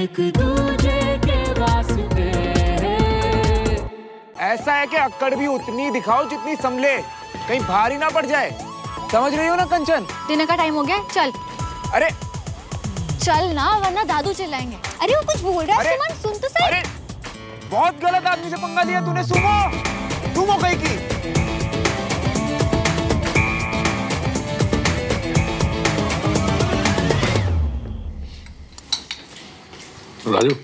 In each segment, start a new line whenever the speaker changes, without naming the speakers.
एक दूजे के वास्ते।
ऐसा है कि अक्कड़ भी उतनी दिखाओ जितनी संभले, कहीं भारी ना पड़ जाए। समझ रही हो ना कंचन?
डिनर का टाइम हो गया, चल।
अरे
चल ना, वरना दादू चिल्लाएंगे। अरे वो कुछ बोल रहा है, सुमन सुन तो सही।
अरे बहुत गलत आदमी से पंगा लिया तूने। सुमो सुमो कहीं की।
राजू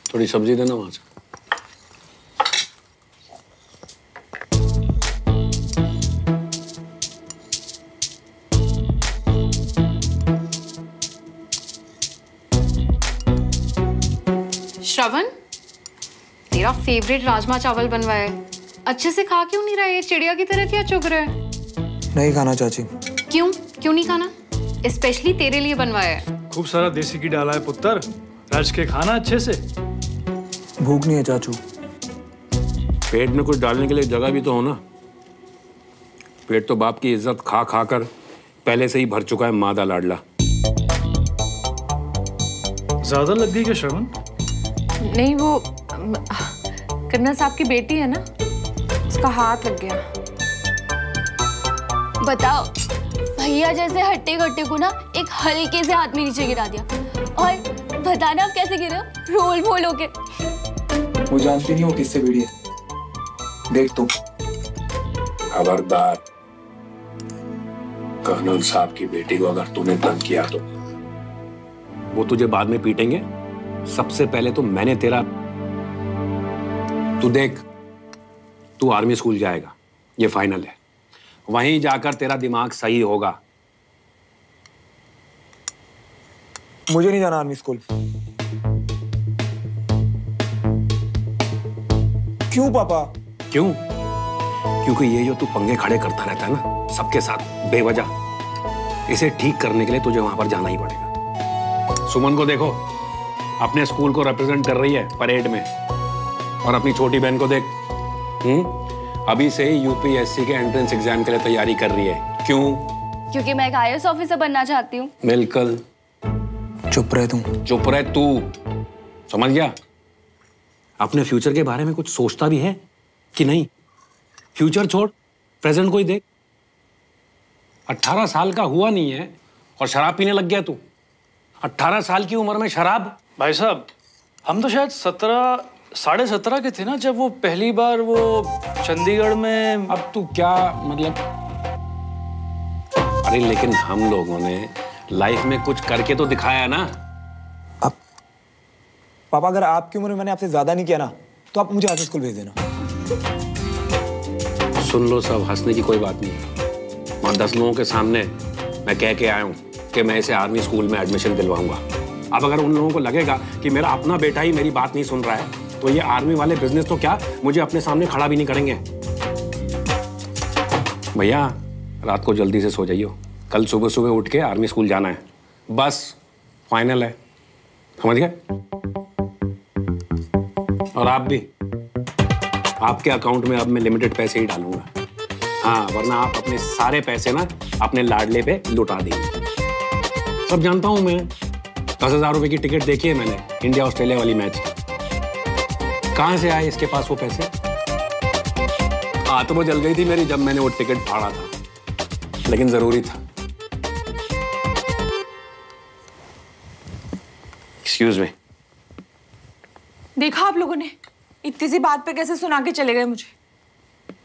थोड़ी सब्जी देना वहां से।
श्रवण, तेरा फेवरेट राजमा चावल बनवाया है, अच्छे से खा क्यों नहीं रहा है? चिड़िया की तरह क्या चुग रहा है?
नहीं खाना चाची।
क्यों नहीं खाना? स्पेशली तेरे लिए बनवाया है।
खूब सारा देसी घी डाला है पुत्र, राज के खाना अच्छे से।
भूख नहीं है चाचू।
पेट में कुछ डालने के लिए जगह भी तो हो ना। पेट तो बाप की इज्जत खा खा कर पहले से ही भर चुका है मादा लाडला।
ज्यादा लग गई क्या श्रवण?
नहीं, वो कर्नल साहब की बेटी है ना, उसका हाथ लग गया।
बताओ, भैया जैसे हट्टे कट्टे को ना एक हल्के से हाथ में नीचे गिरा दिया, और बताना आप कैसे गिरे हो? रोल बोल होके।
वो जानती नहीं वो किससे भिड़ी है। देख तुम।
खबरदार, कर्नल साहब की बेटी को अगर तूने तंग किया तो वो तुझे बाद में पीटेंगे। सबसे पहले तो मैंने तेरा। तू देख, तू आर्मी स्कूल जाएगा, ये फाइनल है। वहीं जाकर तेरा दिमाग सही होगा।
मुझे नहीं जाना आर्मी स्कूल। क्यों पापा?
क्यों? क्योंकि ये जो तू पंगे खड़े करता रहता है ना सबके साथ बेवजह, इसे ठीक करने के लिए तुझे वहां पर जाना ही पड़ेगा। सुमन को देखो, अपने स्कूल को रिप्रेजेंट कर रही है परेड में, और अपनी छोटी बहन को देख, अभी से यूपीएससी के एंट्रेंस एग्जाम के लिए तैयारी कर रही है। क्यों?
क्योंकि मैं एक आईएएस ऑफिसर बनना चाहती हूँ।
बिल्कुल।
चुप रहे तुम।
चुप रहे तू। समझ गया? अपने फ्यूचर के बारे में कुछ सोचता भी है कि नहीं? फ्यूचर छोड़, प्रेजेंट को ही देख। 18 साल का हुआ नहीं है और शराब पीने लग गया तू। 18 साल की उम्र में शराब?
भाई साहब, हम तो शायद 17, 17.5 के थे ना जब वो पहली बार वो चंडीगढ़ में।
अब तू क्या मतलब? अरे लेकिन हम लोगों ने लाइफ में कुछ करके तो दिखाया ना।
अब पापा, अगर आपकी उम्र में मैंने आपसे ज्यादा नहीं किया ना, तो आप मुझे आर्मी स्कूल भेज देना।
सुन लो सब, हंसने की कोई बात नहीं। वहां 10 लोगों के सामने मैं कह के आया हूं कि मैं इसे आर्मी स्कूल में एडमिशन दिलवाऊंगा। अब अगर उन लोगों को लगेगा कि मेरा अपना बेटा ही मेरी बात नहीं सुन रहा है, तो ये आर्मी वाले बिजनेस तो क्या मुझे अपने सामने खड़ा भी नहीं करेंगे। भैया रात को जल्दी से सो जाइयो, कल सुबह सुबह उठ के आर्मी स्कूल जाना है। बस फाइनल है, समझ गए? और आप भी, आपके अकाउंट में अब मैं लिमिटेड पैसे ही डालूंगा। हाँ, वरना आप अपने सारे पैसे ना अपने लाडले पे लुटा देंगे। सब जानता हूं मैं। 10,000 रुपए की टिकट देखी है मैंने इंडिया ऑस्ट्रेलिया वाली मैच की। कहां से आए इसके पास वो पैसे? आत्मा जल गई थी मेरी जब मैंने वो टिकट फाड़ा था, लेकिन जरूरी था। Excuse me.
देखा आप लोगों ने, इतनी सी बात पे कैसे सुना के चले गए मुझे।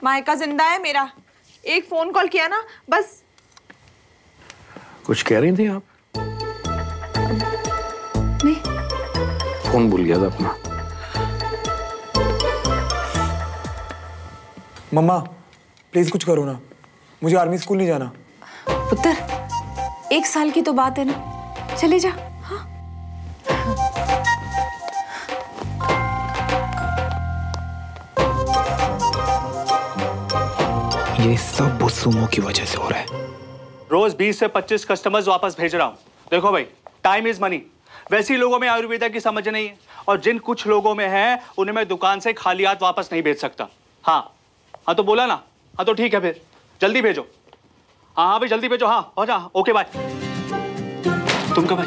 मायका जिंदा है मेरा, एक फोन कॉल किया ना बस।
कुछ कह रही थी आप?
नहीं,
फोन भूल गया था अपना।
मम्मा प्लीज कुछ करो ना, मुझे आर्मी स्कूल नहीं जाना।
पुत्र, 1 साल की तो बात है ना, चले जा। हाँ?
ये सब सुमो की वजह से हो रहा है।
रोज 20 से 25 कस्टमर्स वापस भेज रहा हूँ। देखो भाई, टाइम इज मनी। वैसे लोगों में आयुर्वेदा की समझ नहीं है, और जिन कुछ लोगों में है उन्हें मैं दुकान से खाली हाथ वापस नहीं भेज सकता। हाँ तो बोला ना। हाँ तो ठीक है, फिर जल्दी भेजो। हाँ भाई जल्दी भेजो। हाँ ओके बाय। तुम कब भाई?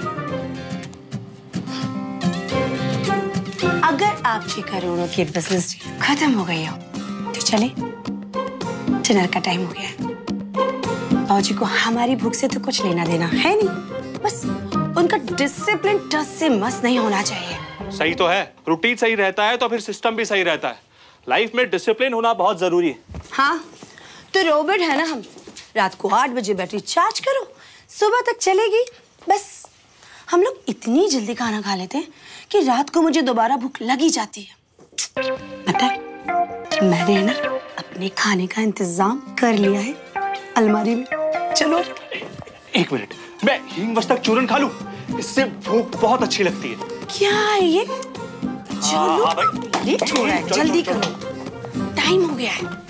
आपके करोड़ों की बिजनेस डील खत्म हो गई हो तो चले, डिनर का टाइम हो गया है। बाबूजी को हमारी भूख से तो कुछ लेना देना है नहीं, बस उनका डिसिप्लिन टस से मस नहीं होना चाहिए।
सही तो है, रूटीन सही रहता है तो फिर सिस्टम भी सही रहता है। लाइफ में डिसिप्लिन होना बहुत जरूरी है।
हाँ तो रोबोट है ना हम, रात को 8 बजे बैटरी चार्ज करो, सुबह तक चलेगी। बस हम लोग इतनी जल्दी खाना खा लेते हैं कि रात को मुझे दोबारा भूख लगी जाती है। पता है मैंने ना अपने खाने का इंतजाम कर लिया है अलमारी में। चलो
1 मिनट, मैं हींग मस्तक चूरन खा लूं, इससे भूख बहुत अच्छी लगती है।
क्या है ये? चलो लेट हो रहा है, जल्दी करो, टाइम हो गया है।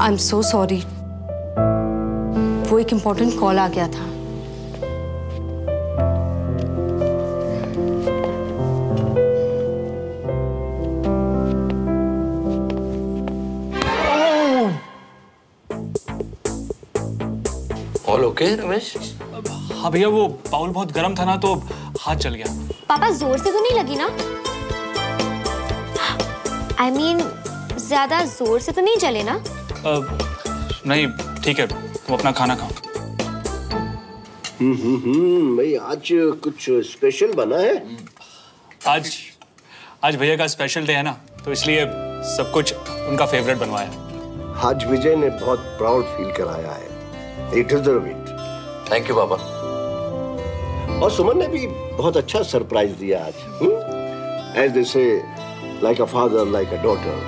आई एम सो सॉरी, वो एक इम्पोर्टेंट कॉल आ गया था।
All okay Ramesh?
हाँ भैया, वो बाउल बहुत गर्म था ना तो हाथ जल गया।
पापा जोर से तो नहीं लगी ना? I mean, ज्यादा जोर से तो नहीं जले ना?
नहीं ठीक है, तुम अपना खाना खाओ।
भाई आज कुछ स्पेशल बना है?
आज भैया का स्पेशल डे है ना, तो इसलिए सब कुछ उनका फेवरेट बनवाया।
आज विजय ने बहुत प्राउड फील कराया है। He deserve it.
Thank you पापा।
और सुमन ने भी बहुत अच्छा सरप्राइज दिया आज। As they say, like a father, like a daughter.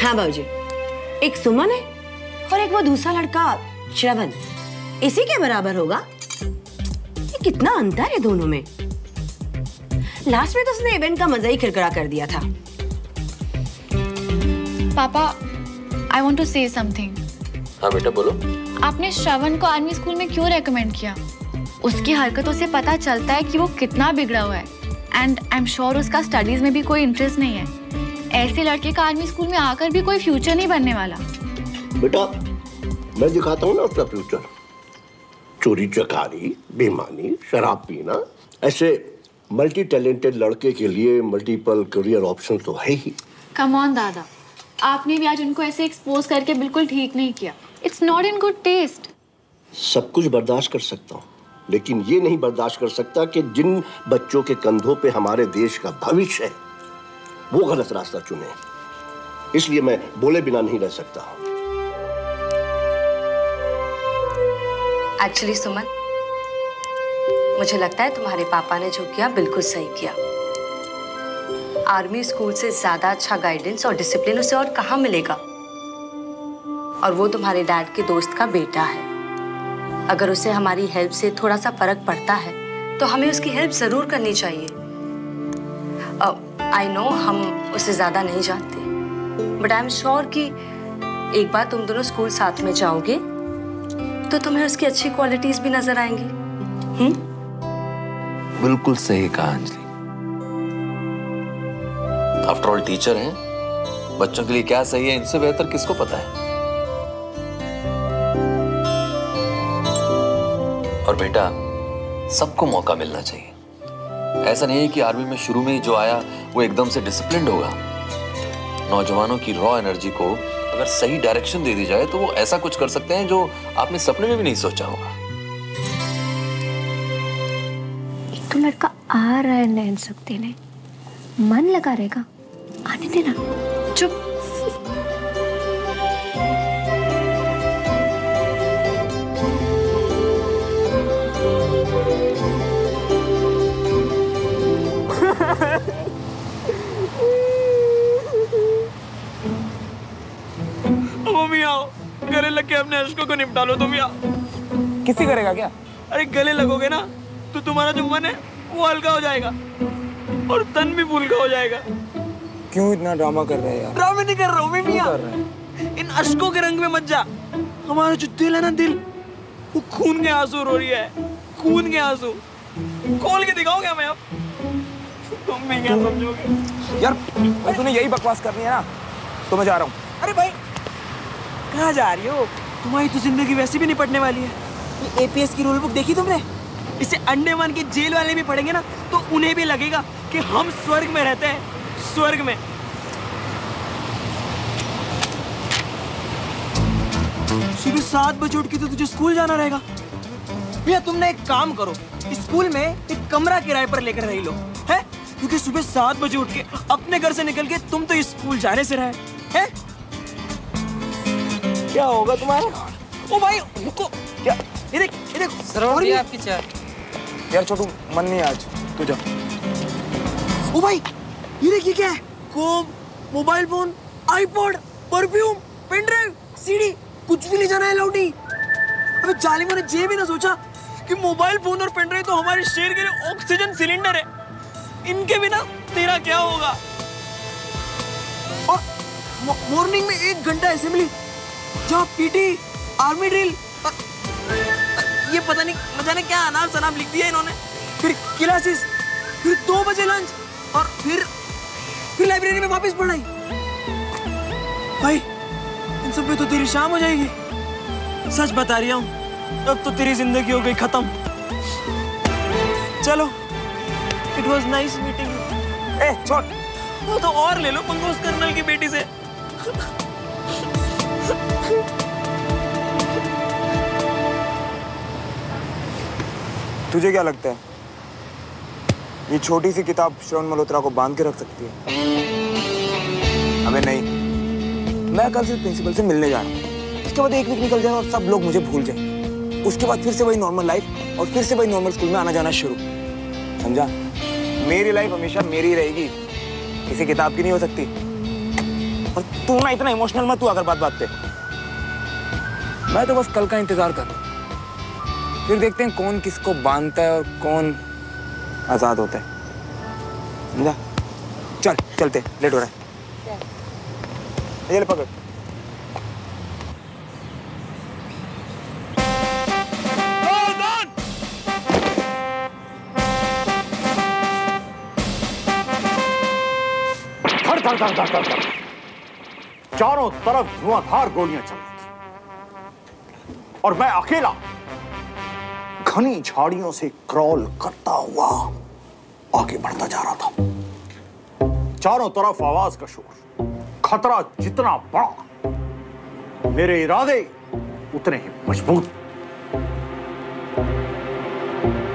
हाँ बाबूजी, एक सुमन है और एक वो दूसरा लड़का श्रवण, इसी के बराबर होगा। ये कितना अंतर है दोनों में। लास्ट में तो उसने इवेंट का मजा ही किरकिरा कर दिया था।
पापा, I want to say something.
हाँ बेटा बोलो।
आपने श्रवण को आर्मी स्कूल में क्यों रेकमेंड किया? उसकी हरकतों से पता चलता है कि वो कितना बिगड़ा हुआ है। एंड आई एम श्योर उसका स्टडीज में भी कोई इंटरेस्ट नहीं है। ऐसे लड़के का आर्मी स्कूल में आकर भी कोई फ्यूचर नहीं बनने वाला।
बेटा मैं दिखाता हूँ ना उसका फ्यूचर। चोरी चकारी, बेईमानी, शराब पीना, ऐसे मल्टी टैलेंटेड लड़के के लिए मल्टीपल करियर ऑप्शन तो है ही।
कम ऑन दादा, आपने भी आज उनको ऐसे एक्सपोज करके बिल्कुल ठीक नहीं किया। It's not in good taste.
सब कुछ बर्दाश्त कर सकता हूँ, लेकिन ये नहीं बर्दाश्त कर सकता कि जिन बच्चों के कंधों पे हमारे देश का भविष्य है वो गलत रास्ता चुने। इसलिए मैं बोले बिना नहीं रह सकता।
एक्चुअली सुमन, मुझे लगता है तुम्हारे पापा ने जो किया बिल्कुल सही किया। आर्मी स्कूल से ज्यादा अच्छा गाइडेंस और डिसिप्लिन उसे और कहाँ मिलेगा। और वो तुम्हारे डैड के दोस्त का बेटा है। अगर उसे हमारी हेल्प से थोड़ा सा फर्क पड़ता है तो हमें उसकी हेल्प जरूर करनी चाहिए। आई नो हम उसे ज्यादा नहीं जानते, बट आई एम श्योर कि एक बार तुम दोनों स्कूल साथ में जाओगे तो तुम्हें उसकी अच्छी क्वालिटीज भी नजर आएंगी।
बिल्कुल सही कहा अंजलि। आफ्टर ऑल टीचर हैं, बच्चों के लिए क्या सही है इनसे बेहतर किसको पता है। और बेटा सबको मौका मिलना चाहिए। ऐसा नहीं है कि आर्मी में शुरू में ही जो आया वो एकदम से डिसिप्लिन्ड होगा। नौजवानों की रॉ एनर्जी को अगर सही डायरेक्शन दे दी जाए तो वो ऐसा कुछ कर सकते हैं जो आपने सपने में भी नहीं सोचा होगा।
एक तो लड़का आ रहा है नैन सकते ने, मन लगा रहेगा, आने देना।
चुप।
मम्मी आओ, गले लग के अपने अश्कों को निपटा लो तुम। किसी करेगा क्या? अरे गले लगोगे ना तो तुम्हारा जो मन है वो हल्का हो जाएगा और तन भी फुल्का हो जाएगा। क्यों इतना ड्रामा कर रहे हैं यार? ड्रामा नहीं कर रहा हूँ मैं मियां। इन अश्कों के रंग में मत जा। हमारा जो दिल है ना, दिल वो खून के आंसू रो रही है, खून के आंसू। खोल के दिखाओ क्या मैं अब? तुम भी क्या समझोगे?
यार भाई तूने यही बकवास करनी है ना, तो मैं जा रहा हूँ।
अरे भाई कहाँ जा रही हो? तुम्हारी तो जिंदगी वैसे भी निपटने वाली है। ये एपीएस की रूल बुक देखी तुमने? इसे अंडमान के जेल वाले भी पढ़ेंगे ना तो उन्हें भी लगेगा कि हम स्वर्ग में रहते हैं, स्वर्ग में। सुबह 7 बजे उठ के तो तुझे स्कूल जाना रहेगा। भैया तुमने एक काम करो, स्कूल में एक कमरा किराए पर लेकर रह लो, है? क्योंकि सुबह 7 बजे उठ के अपने घर से निकल के तुम तो स्कूल जाने से रहे, हैं? क्या होगा तुम्हारा? ओ भाई रुको, क्या? ये देख
और भी आपकी चाय। यार छोटू मन नहीं आज, तू जा।
ओ भाई ये देखिए क्या है? Comb, mobile phone, iPod, perfume, pen drive, CD, कुछ भी ले जाना है अलाउड नहीं। अबे जालिमों ने ये भी ना सोचा कि मोबाइल फोन और पेन ड्राइव तो हमारे शहर के लिए ऑक्सीजन सिलेंडर है, इनके बिना तेरा क्या होगा? और मॉर्निंग में 1 घंटा असेंबली, जहाँ पीटी, आर्मी ड्रिल, ये पता नहीं न जाने क्या अनाप शनाप लिख दिया इन्होंने। फिर क्लासेस, फिर 2 बजे लंच और फिर लाइब्रेरी में वापस पढ़ाई। भाई इन सब पे तो तेरी शाम हो जाएगी। सच बता रही हूँ, अब तो तेरी जिंदगी हो गई खत्म। चलो, it was nice meeting you. ए छोड़, वो तो और ले लो पंकज कर्नल की बेटी से।
तुझे क्या लगता है ये छोटी सी किताब श्रवण मल्होत्रा को बांध के रख सकती है? अबे नहीं, मैं कल से प्रिंसिपल से मिलने जा रहा हूँ। उसके बाद 1 वीक निकल जाएगा और सब लोग मुझे भूल जाएंगे। उसके बाद फिर से वही नॉर्मल लाइफ और फिर से वही नॉर्मल स्कूल में आना जाना शुरू। समझा? मेरी लाइफ हमेशा मेरी रहेगी, किसी किताब की नहीं हो सकती। और तू ना इतना इमोशनल मत तू अगर बात पे। मैं तो बस कल का इंतजार कर रहा हूँ, फिर देखते हैं कौन किसको बांधता है और कौन आजाद होता है। समझा? चल चलते, लेट हो रहा है। ये ले पकड़।
चारों तरफ धुआंधार गोलियां चल रही थी और मैं अकेला घनी झाड़ियों से क्रॉल करता हुआ आगे बढ़ता जा रहा था। चारों तरफ आवाज का शोर, खतरा जितना बड़ा मेरे इरादे उतने ही मजबूत।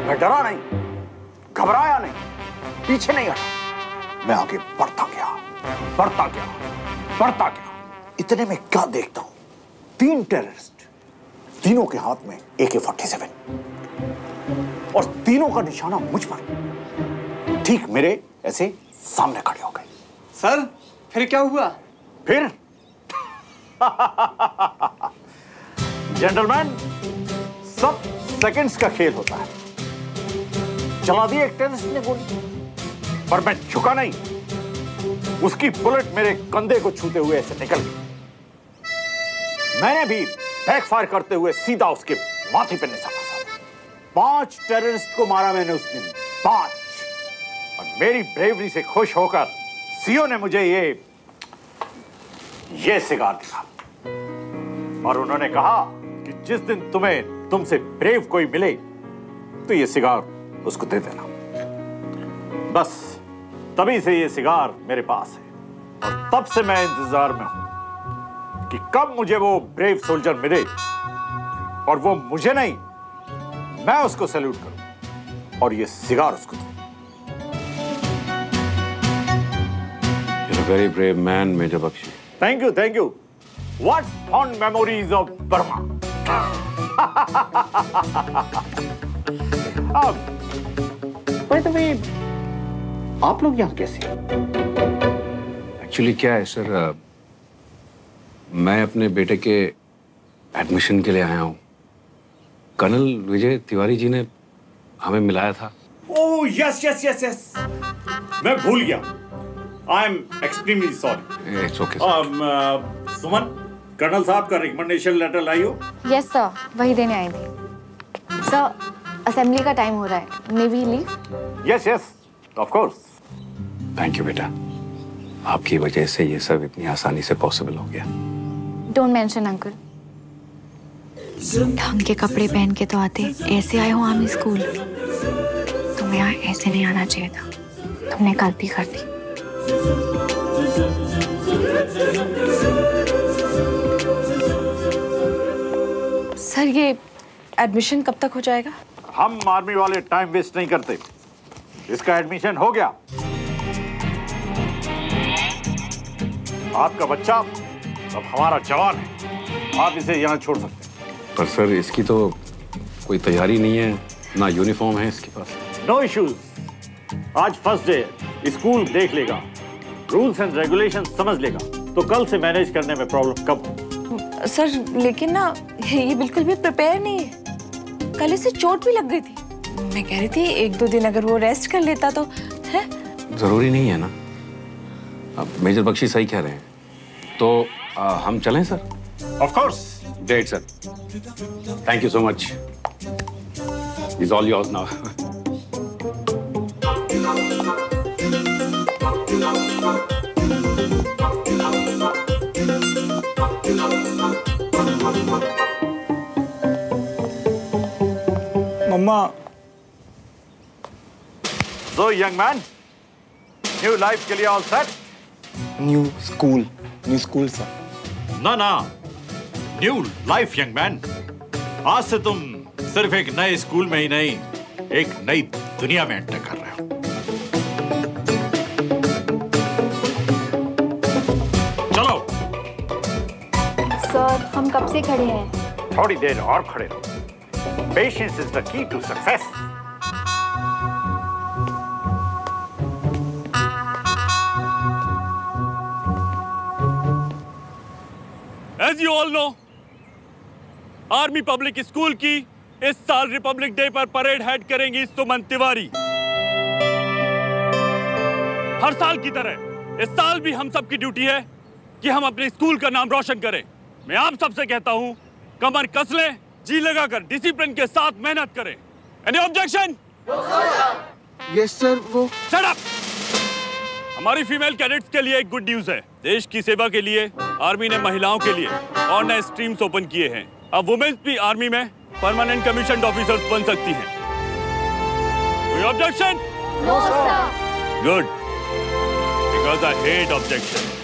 मैं डरा नहीं, घबराया नहीं, पीछे नहीं हटा, मैं आगे बढ़ता गया, बढ़ता गया, बढ़ता गया। इतने में क्या देखता हूं, 3 टेररिस्ट, तीनों के हाथ में AK-47 और तीनों का निशाना मुझ पर, ठीक मेरे ऐसे सामने खड़े हो गए।
सर फिर क्या हुआ?
फिर जेंटलमैन, सब सेकंड्स का खेल होता है। चला दी एक टेररिस्ट ने गोली, पर मैं झुका नहीं। उसकी बुलेट मेरे कंधे को छूते हुए ऐसे निकल गई। मैंने भी बैकफायर करते हुए सीधा उसके माथे पर निशाना साधा। 5 टेररिस्ट को मारा मैंने उस दिन, 5। और मेरी ब्रेवरी से खुश होकर सीओ ने मुझे ये सिगार दिया और उन्होंने कहा कि जिस दिन तुमसे ब्रेव कोई मिले तो ये सिगार उसको दे देना। बस तभी से ये सिगार मेरे पास है और तब से मैं इंतजार में हूं कि कब मुझे वो ब्रेव सोल्जर मिले और वो मुझे नहीं, मैं उसको सैल्यूट करूं और ये सिगार उसको दूं।
You're a very brave man, Major Bakshi.
Thank you, thank you. What fond memories of Burma. By the way, आप लोग यहाँ कैसे?
एक्चुअली क्या है सर, मैं अपने बेटे के एडमिशन के लिए आया हूँ। कर्नल विजय तिवारी जी ने हमें मिलाया था।
Oh yes yes yes yes, मैं भूल गया। I am extremely sorry.
It's okay.
Suman, colonel साहब का रिकमेंडेशन लेटर लाई हो?
यस सर, वही देने आई थी। सर, असेंबली का टाइम हो रहा है। May we leave?
Yes yes, of course.
Thank you बेटा, आपकी वजह से ये सब इतनी आसानी से पॉसिबल हो गया।
Don't mention uncle. ढंग के कपड़े पहन के तो आते, ऐसे आए हो आर्मी स्कूल। तुम्हें यहाँ ऐसे नहीं आना चाहिए था, तुमने गलती कर दी।
सर, ये एडमिशन कब तक हो जाएगा?
हम आर्मी वाले टाइम वेस्ट नहीं करते। इसका एडमिशन हो गया। आपका बच्चा अब हमारा जवान है, आप इसे यहाँ छोड़ सकते हैं।
पर सर, इसकी तो कोई तैयारी नहीं है, ना यूनिफॉर्म है इसके पास।
No issues. आज फर्स्ट डे, स्कूल देख लेगा, रूल्स एंड रेगुलेशन समझ लेगा, तो कल से मैनेज करने में प्रॉब्लम कम हो।
सर, लेकिन ना ये बिल्कुल भी प्रिपेयर नहीं है। कल इसे चोट भी लग गई थी। मैं कह रही थी 1-2 दिन अगर वो रेस्ट कर लेता तो है।
जरूरी नहीं है ना। अब मेजर बख्शी सही कह रहे हैं, तो हम चलें sir?
Of course.
Great sir, thank you so much. Is all yours now.
मम्मा।
So young man, new life के लिए all set?
New school sir.
ना, न्यू लाइफ यंग मैन। आज से तुम सिर्फ एक नए स्कूल में ही नहीं, एक नई दुनिया में एंटर कर रहे हो। चलो।
सर, हम कब से खड़े हैं?
थोड़ी देर और खड़े रहो। Patience is the key to success.
As you all know, army public school की इस साल रिपब्लिक डे पर परेड हेड करेंगी सुमन तिवारी। हर साल की तरह इस साल भी हम सब की ड्यूटी है कि हम अपने स्कूल का नाम रोशन करें। मैं आप सबसे कहता हूं, कमर कस लें, जी लगाकर डिसिप्लिन के साथ मेहनत करें। Any objection?
Yes sir. वो
शट अप। हमारी फीमेल कैडेट्स के लिए एक गुड न्यूज है। देश की सेवा के लिए आर्मी ने महिलाओं के लिए और नए स्ट्रीम्स ओपन किए हैं। अब वुमेन्स भी आर्मी में परमानेंट कमीशन्ड ऑफिसर्स बन सकती हैं। कोई objection?
No sir.
Good, because I hate objection.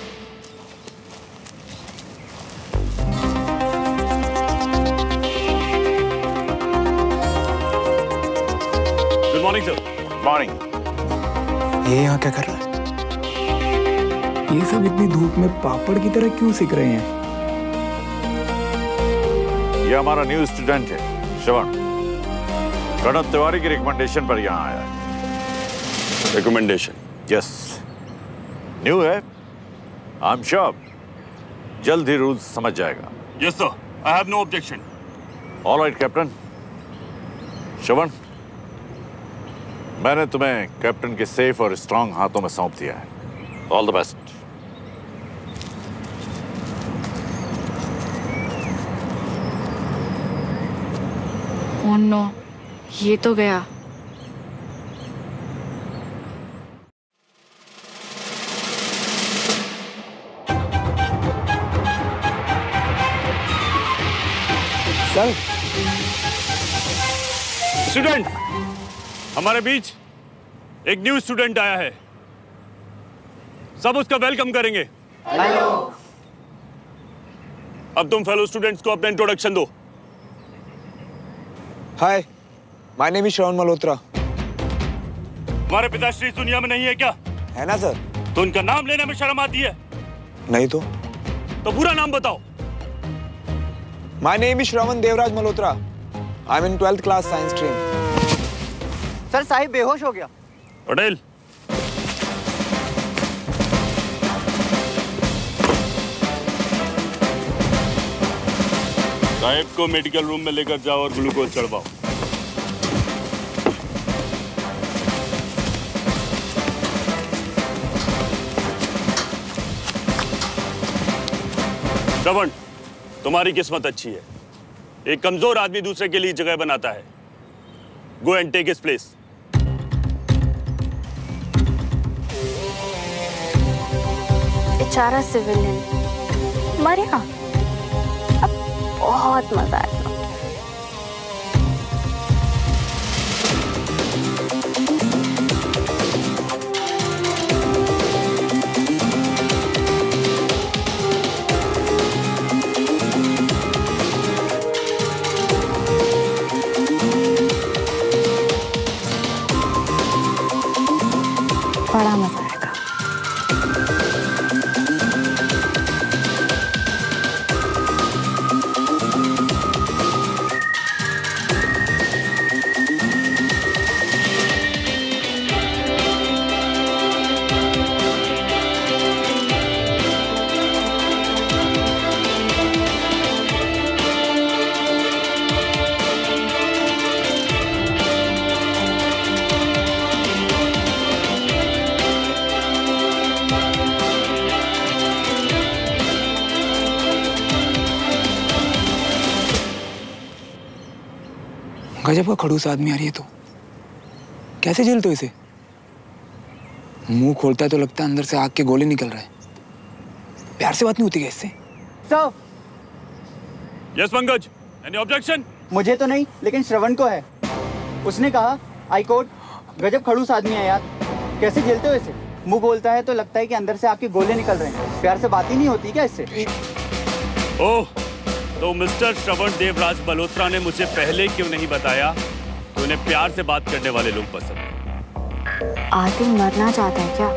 Good morning sir.
Morning.
ये यहाँ क्या कर रहा है? ये सब इतनी धूप में पापड़ की तरह क्यों सीख रहे हैं?
ये हमारा न्यू स्टूडेंट है, श्रवण। प्रणव तिवारी की रिकमेंडेशन पर यहाँ आया है।
रिकमेंडेशन?
यस, न्यू है। आई एम श्योर जल्द ही रूल्स समझ जाएगा।
Yes sir, I have no objection.
All right captain. Shravan, मैंने तुम्हें कैप्टन के सेफ और स्ट्रांग हाथों में सौंप दिया है। All the best.
Oh no, ये तो गया।
सर,
स्टूडेंट, हमारे बीच एक न्यू स्टूडेंट आया है। सब उसका वेलकम करेंगे।
हेलो।
अब तुम फेलो स्टूडेंट्स को अपना इंट्रोडक्शन दो।
हाय, माय नेम इज श्रवण मल्होत्रा।
तुम्हारे पिताश्री इस दुनिया में नहीं है क्या?
है ना सर।
तो उनका नाम लेने में शर्म आती है?
नहीं तो
पूरा नाम बताओ।
My name is Shravan Devraj Malhotra. I am in 12th class science stream.
Sir, Sahib बेहोश हो गया।
पटेल, साहिब को मेडिकल रूम में लेकर जाओ और ग्लूकोज चढ़वाओ। श्रवण, तुम्हारी किस्मत अच्छी है। एक कमजोर आदमी दूसरे के लिए जगह बनाता है। Go and take his place.
बेचारा सिविलियन मरेगा, अब बहुत मजा आएगा। बड़ा मजा आएगा।
गजब का खड़ूस आदमी आ रही है। तो कैसे झेलते हो इसे? मुंह खोलता है तो लगता है अंदर से आग के गोले निकल रहे हैं। प्यार से बात नहीं होती क्या इससे?
Sir.
Yes Pankaj, any objection?
मुझे तो नहीं, लेकिन श्रवण को है। उसने कहा हाई कोर्ट, गजब खड़ूस आदमी है यार। कैसे झेलते हो इसे? मुंह बोलता है तो लगता है कि अंदर से आपके गोले निकल रहे हैं। प्यार से बात ही नहीं होती क्या इससे?
ओह, तो मिस्टर श्रवण देवराज मल्होत्रा ने मुझे पहले क्यों नहीं बताया कि उन्हें प्यार से बात करने वाले लोग पसंद हैं?
आदि मरना चाहता है क्या?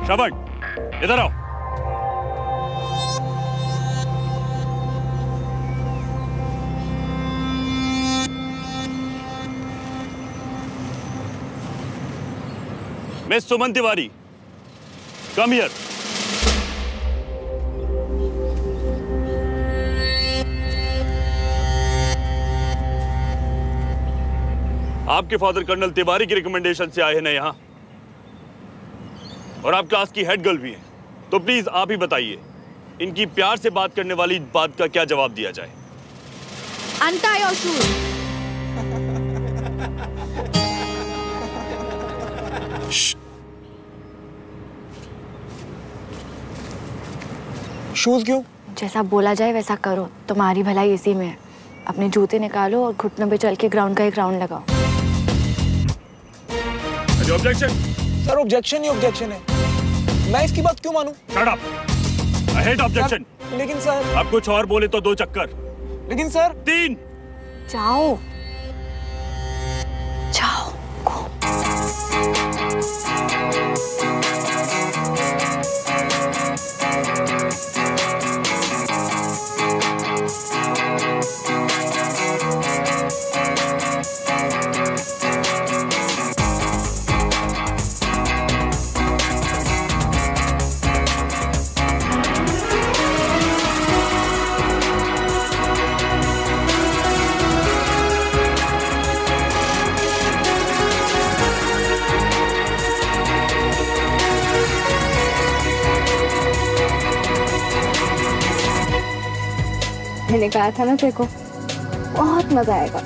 श्रवण, इधर आओ। Miss Suman Tiwari, come here. आपके फादर कर्नल तिवारी की रिकमेंडेशन से आए हैं ना यहाँ, और आप क्लास की हेड गर्ल भी हैं, तो प्लीज आप ही बताइए इनकी प्यार से बात करने वाली बात का क्या जवाब दिया जाए?
Untie your shoes.
शूज क्यों?
जैसा बोला जाए वैसा करो, तुम्हारी भलाई इसी में है। अपने जूते निकालो और घुटनों पे चल के ग्राउंड का एक राउंड लगाओ।
ऑब्जेक्शन?
सर ऑब्जेक्शन ही ऑब्जेक्शन है, मैं इसकी बात क्यों मानूं?
Shut up, I hate objection.
लेकिन सर।
अब कुछ और बोले तो 2 चक्कर।
लेकिन सर।
3।
जाओ जाओ।
मैंने कहा था ना देखो, बहुत मजा आएगा।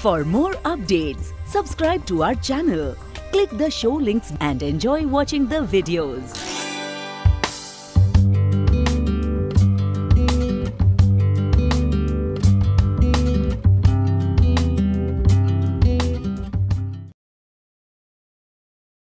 For more updates, subscribe to our channel, click the show links and enjoy watching the videos.